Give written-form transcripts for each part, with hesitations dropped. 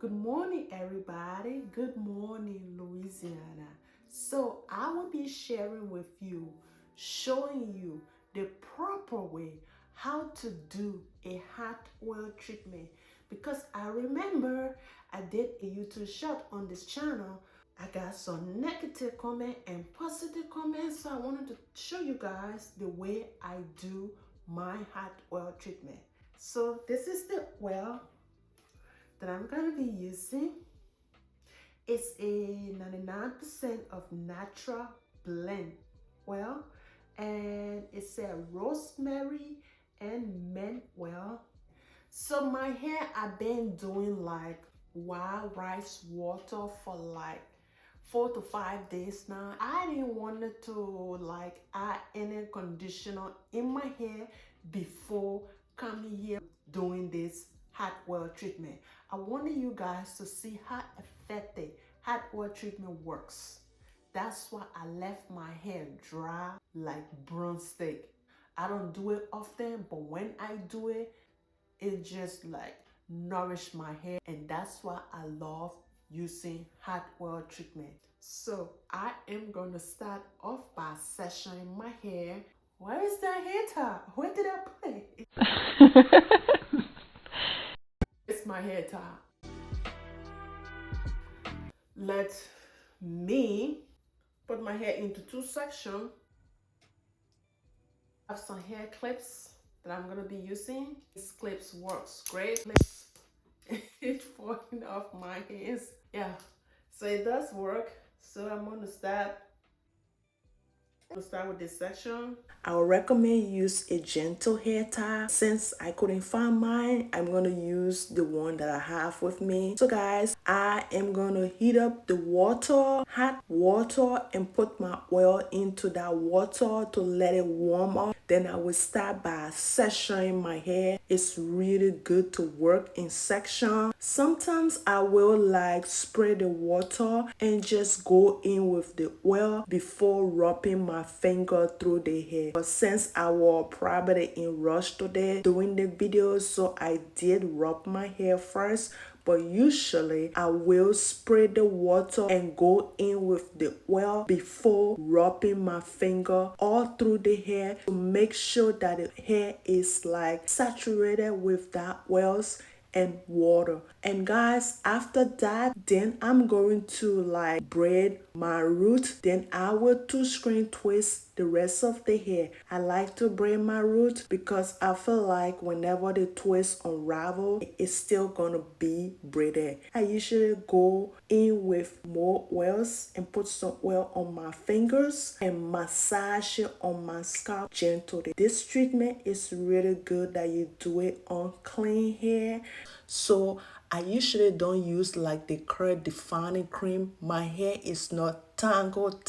Good morning, everybody. Good morning, Louisiana. So I will be sharing with you, showing you the proper way how to do a hot oil treatment. Because I remember I did a YouTube short on this channel. I got some negative comment and positive comments, so I wanted to show you guys the way I do my hot oil treatment. So this is the oil that I'm going to be using. It's a 99% of natural blend oil, and it's a rosemary and mint oil. So my hair, I've been doing like wild rice water for like 4 to 5 days now. I didn't want to like add any conditioner in my hair before coming here doing this hot oil treatment. I wanted you guys to see how effective hot oil treatment works. That's why I left my hair dry like broomstick. I don't do it often, but when I do it, it just like nourish my hair, and that's why I love using hot oil treatment. So I am gonna start off by sectioning my hair. Where is that hair tie? Where did I put it? It's my hair tie. Let me put my hair into two sections. I have some hair clips that I'm gonna be using. These clips works great. It's falling off my hands. Yeah, so it does work. So I'm gonna start with this section. I would recommend use a gentle hair tie. Since I couldn't find mine, I'm gonna use the one that I have with me. So guys, I am gonna heat up the water, hot water, and put my oil into that water to let it warm up. Then I will start by sectioning my hair. It's really good to work in section. Sometimes I will like spray the water and just go in with the oil before rubbing my finger through the hair. But since I was probably in rush today doing the video, so I did rub my hair first. But usually I will spray the water and go in with the oil before rubbing my finger all through the hair to make sure that the hair is like saturated with that oils and water. And guys, after that, then I'm going to like braid my root. Then I will two string twist the rest of the hair. I like to braid my root because I feel like whenever the twist unravel, it's still gonna be braided. I usually go in with more oils and put some oil on my fingers and massage it on my scalp gently. This treatment is really good that you do it on clean hair. So I usually don't use like the curl defining cream. My hair is not tangled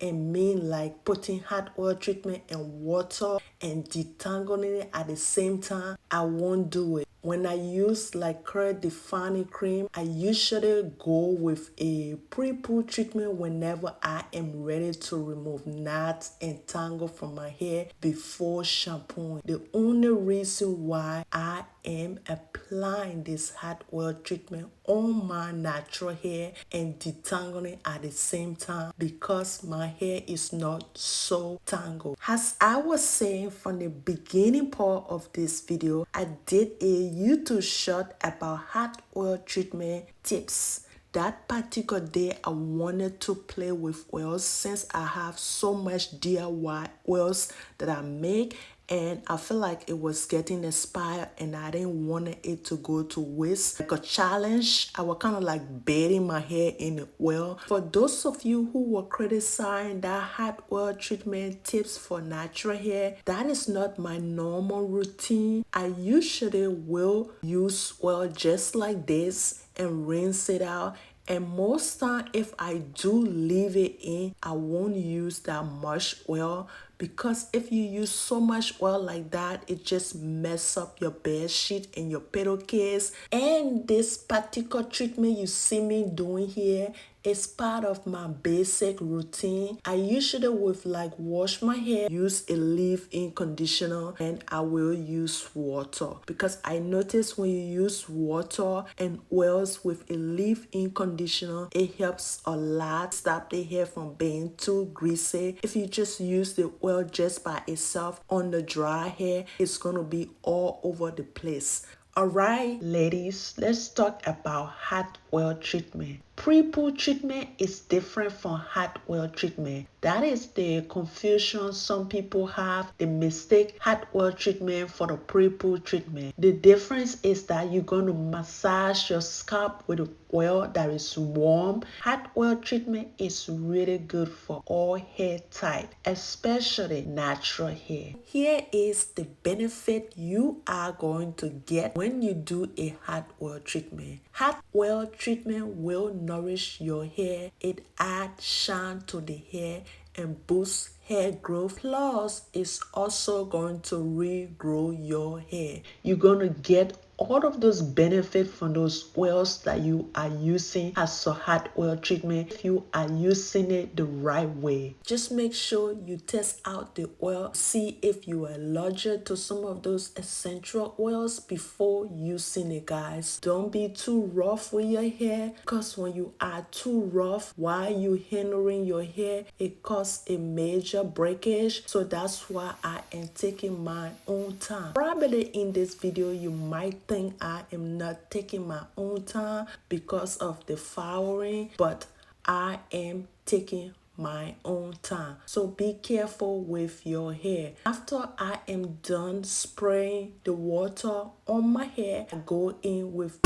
and mean like putting hot oil treatment and water and detangling it at the same time. I won't do it. When I use like curl defining cream, I usually go with a pre-poo treatment whenever I am ready to remove knots and tangle from my hair before shampooing. The only reason why I am applying this hot oil treatment on my natural hair and detangling at the same time because my hair is not so tangled. As I was saying from the beginning part of this video, I did a YouTube short about hot oil treatment tips. That particular day, I wanted to play with oils since I have so much DIY oils that I make, and I feel like it was getting expired and I didn't want it to go to waste. Like a challenge, I was kind of like bathing my hair in the oil. For those of you who were criticizing that hot oil treatment tips for natural hair, that is not my normal routine. I usually will use oil just like this and rinse it out. And most time, if I do leave it in, I won't use that much oil because if you use so much oil like that, it just mess up your bed sheet and your pillowcase. And this particular treatment you see me doing here It's part of my basic routine. I usually with like wash my hair, use a leave-in conditioner, and I will use water, because I notice when you use water and oils with a leave-in conditioner, it helps a lot stop the hair from being too greasy. If you just use the oil just by itself on the dry hair, it's gonna be all over the place. Alright, ladies, let's talk about hot oil treatment. Pre-poo treatment is different from hot oil treatment. That is the confusion some people have. They mistake hot oil treatment for the pre-poo treatment. The difference is that you're going to massage your scalp with oil that is warm. Hot oil treatment is really good for all hair type, especially natural hair. Here is the benefit you are going to get when you do a hot oil treatment. Hot oil treatment will nourish your hair. It adds shine to the hair and boosts hair growth. Plus, it's also going to regrow your hair. You're going to get all of those benefits from those oils that you are using as a hot oil treatment if you are using it the right way. Just make sure you test out the oil, see if you are allergic to some of those essential oils before using it, guys. Don't be too rough with your hair, because when you are too rough while you handling your hair, it causes a major breakage. So that's why I am taking my own time. Probably in this video you might think I am not taking my own time because of the flowering, but I am taking my own time. So be careful with your hair. After I am done spraying the water on my hair, I go in with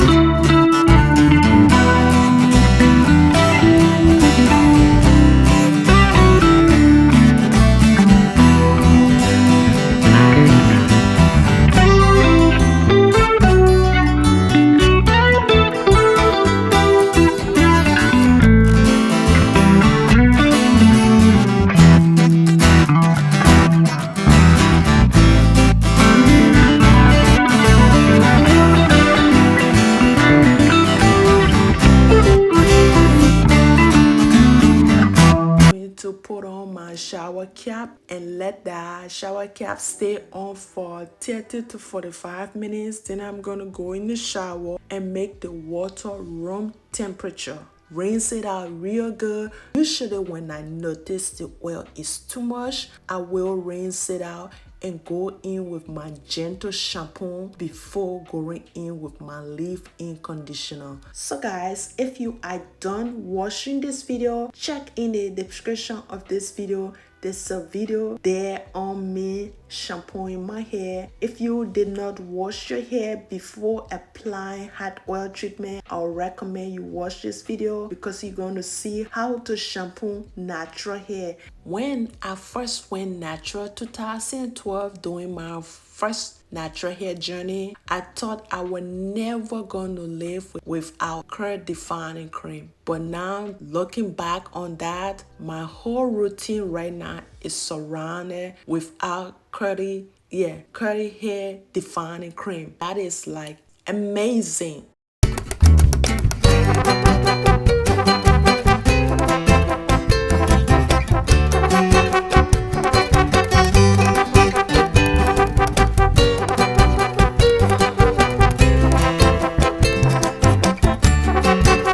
to put on my shower cap and let that shower cap stay on for 30 to 45 minutes. Then I'm gonna go in the shower and make the water room temperature. Rinse it out real good. Usually when I notice the oil is too much, I will rinse it out and go in with my gentle shampoo before going in with my leave-in conditioner. So guys, if you are done watching this video, check in the description of this video. There's a video there on me shampooing my hair. If you did not wash your hair before applying hot oil treatment, I would recommend you watch this video, because you're going to see how to shampoo natural hair. When I first went natural 2012, doing my first natural hair journey, I thought I was never going to live without curl defining cream. But now looking back on that, my whole routine right now is surrounded without curly hair defining cream. That is like amazing.